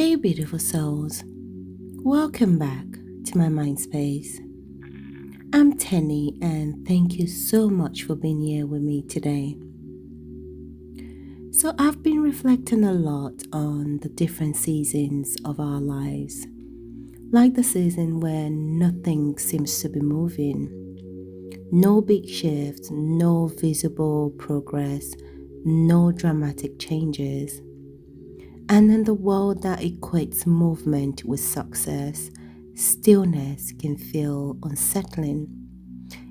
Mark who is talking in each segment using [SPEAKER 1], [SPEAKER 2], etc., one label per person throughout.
[SPEAKER 1] Hey, beautiful souls, welcome back to my mind space. I'm Tenny, and thank you so much for being here with me today. So, I've been reflecting a lot on the different seasons of our lives, like the season where nothing seems to be moving, no big shifts, no visible progress, no dramatic changes. And in the world that equates movement with success, stillness can feel unsettling.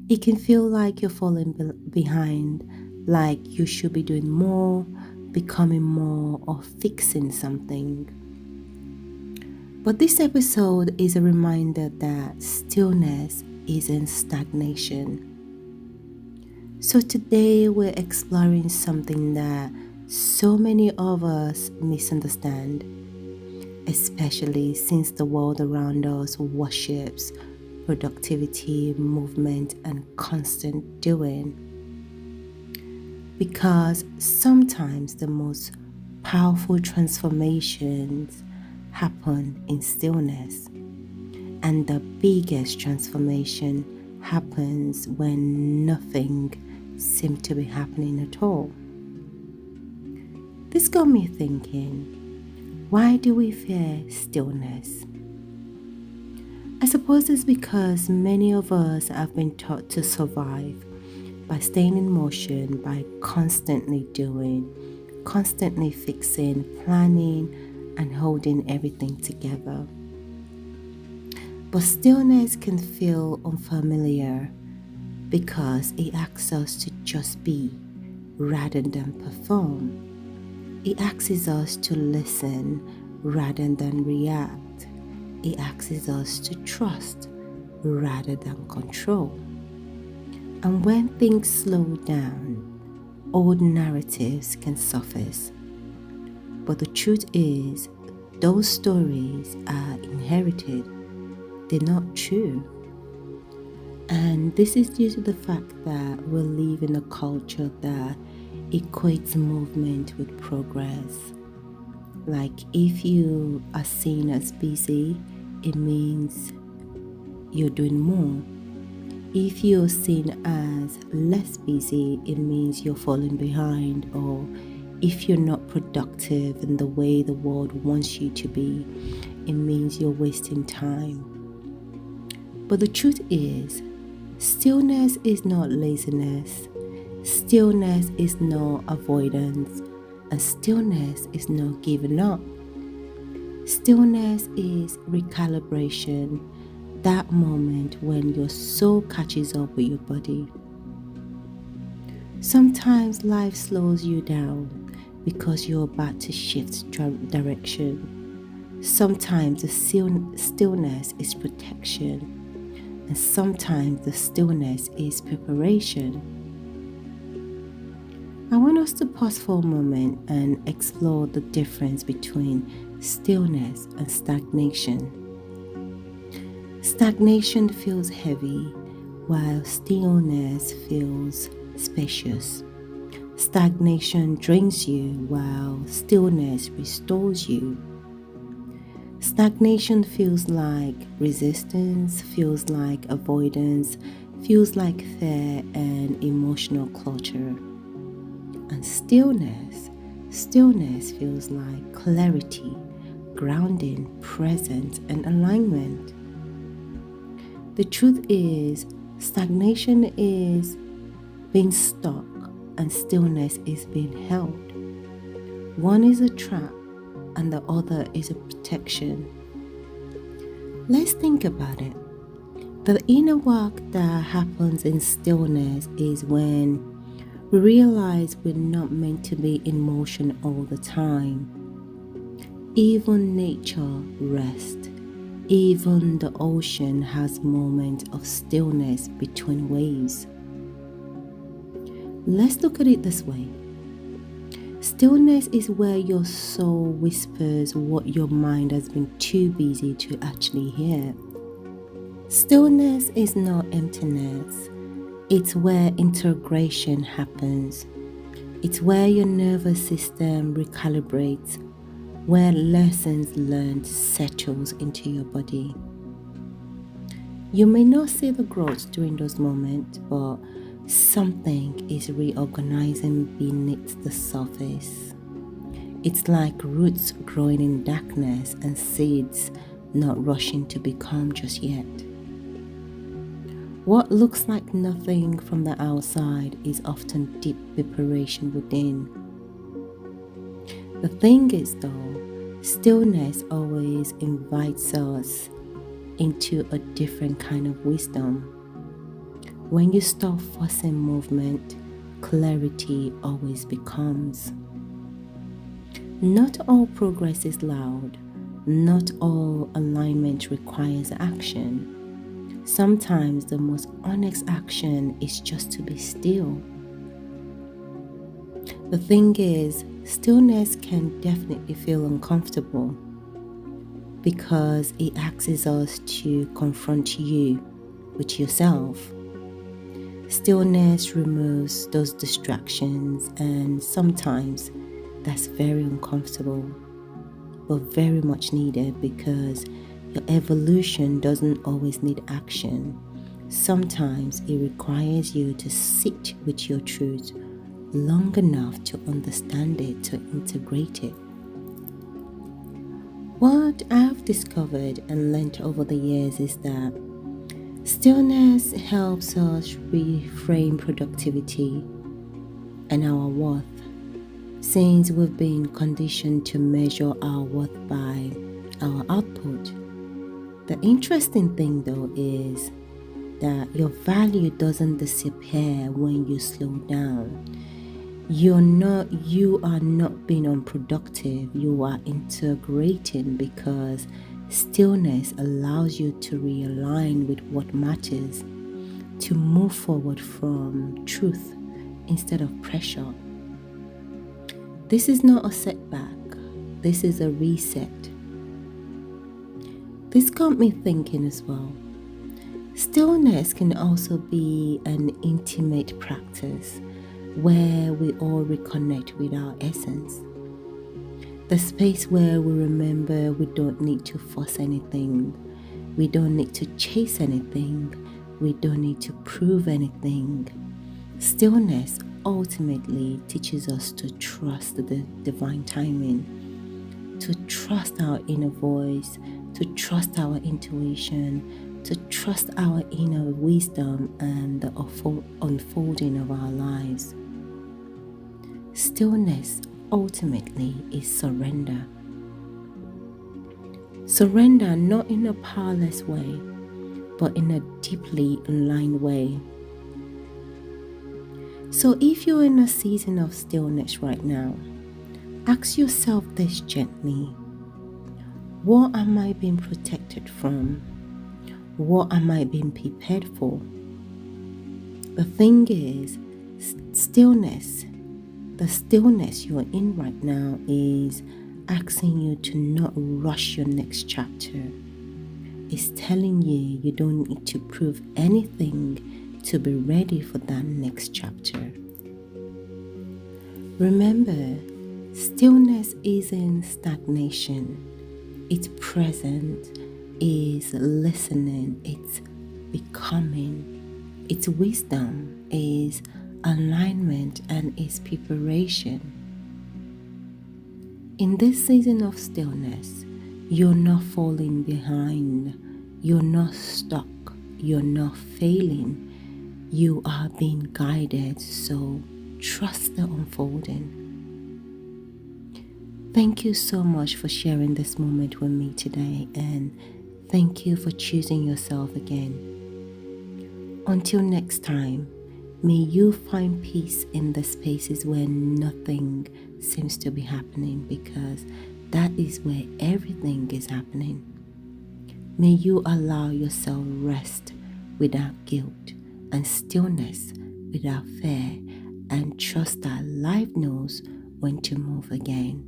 [SPEAKER 1] It can feel like you're falling behind, like you should be doing more, becoming more, or fixing something. But this episode is a reminder that stillness isn't stagnation. So today we're exploring something that so many of us misunderstand, especially since the world around us worships productivity, movement, and constant doing. Because sometimes the most powerful transformations happen in stillness, and the biggest transformation happens when nothing seems to be happening at all. This got me thinking, why do we fear stillness? I suppose it's because many of us have been taught to survive by staying in motion, by constantly doing, constantly fixing, planning, and holding everything together. But stillness can feel unfamiliar because it asks us to just be rather than perform. It asks us to listen rather than react. It asks us to trust rather than control. And when things slow down, old narratives can surface. But the truth is, those stories are inherited. They're not true. And this is due to the fact that we live in a culture that equates movement with progress. Like if you are seen as busy, it means you're doing more. If you're seen as less busy, it means you're falling behind. Or if you're not productive in the way the world wants you to be, it means you're wasting time. But the truth is, stillness is not laziness. Stillness is no avoidance, and stillness is no giving up. Stillness is recalibration, that moment when your soul catches up with your body. Sometimes life slows you down because you're about to shift direction. Sometimes the stillness is protection, and sometimes the stillness is preparation. I want us to pause for a moment and explore the difference between stillness and stagnation. Stagnation feels heavy, while stillness feels spacious. Stagnation drains you, while stillness restores you. Stagnation feels like resistance, feels like avoidance, feels like fear and emotional clutter. And stillness feels like clarity, grounding, presence, and alignment. The truth is, stagnation is being stuck and stillness is being held. One is a trap and the other is a protection. Let's think about it. The inner work that happens in stillness is when we realize we're not meant to be in motion all the time. Even nature rests. Even the ocean has moments of stillness between waves. Let's look at it this way. Stillness is where your soul whispers what your mind has been too busy to actually hear. Stillness is not emptiness. It's where integration happens. It's where your nervous system recalibrates, where lessons learned settles into your body. You may not see the growth during those moments, but something is reorganizing beneath the surface. It's like roots growing in darkness and seeds not rushing to become just yet. What looks like nothing from the outside is often deep preparation within. The thing is though, stillness always invites us into a different kind of wisdom. When you stop forcing movement, clarity always becomes. Not all progress is loud. Not all alignment requires action. Sometimes the most honest action is just to be still. The thing is, stillness can definitely feel uncomfortable because it asks us to confront you with yourself. Stillness removes those distractions, and sometimes that's very uncomfortable, but very much needed because your evolution doesn't always need action. Sometimes it requires you to sit with your truth long enough to understand it, to integrate it. What I've discovered and learned over the years is that stillness helps us reframe productivity and our worth, since we've been conditioned to measure our worth by our output. The interesting thing though is that your value doesn't disappear when you slow down. You are not being unproductive, you are integrating, because stillness allows you to realign with what matters, to move forward from truth instead of pressure. This is not a setback, this is a reset. This got me thinking as well. Stillness can also be an intimate practice where we all reconnect with our essence. The space where we remember we don't need to force anything, we don't need to chase anything, we don't need to prove anything. Stillness ultimately teaches us to trust the divine timing, to trust our inner voice, to trust our intuition, to trust our inner wisdom and the unfolding of our lives. Stillness ultimately is surrender. Surrender not in a powerless way, but in a deeply aligned way. So if you're in a season of stillness right now, ask yourself this gently. What am I being protected from? What am I being prepared for? The thing is, stillness, the stillness you are in right now is asking you to not rush your next chapter. It's telling you you don't need to prove anything to be ready for that next chapter. Remember, stillness isn't stagnation. It's present, it's listening, it's becoming. It's wisdom, is alignment, and is preparation. In this season of stillness, you're not falling behind, you're not stuck, you're not failing. You are being guided, so trust the unfolding. Thank you so much for sharing this moment with me today, and thank you for choosing yourself again. Until next time, may you find peace in the spaces where nothing seems to be happening, because that is where everything is happening. May you allow yourself rest without guilt and stillness without fear, and trust that life knows when to move again.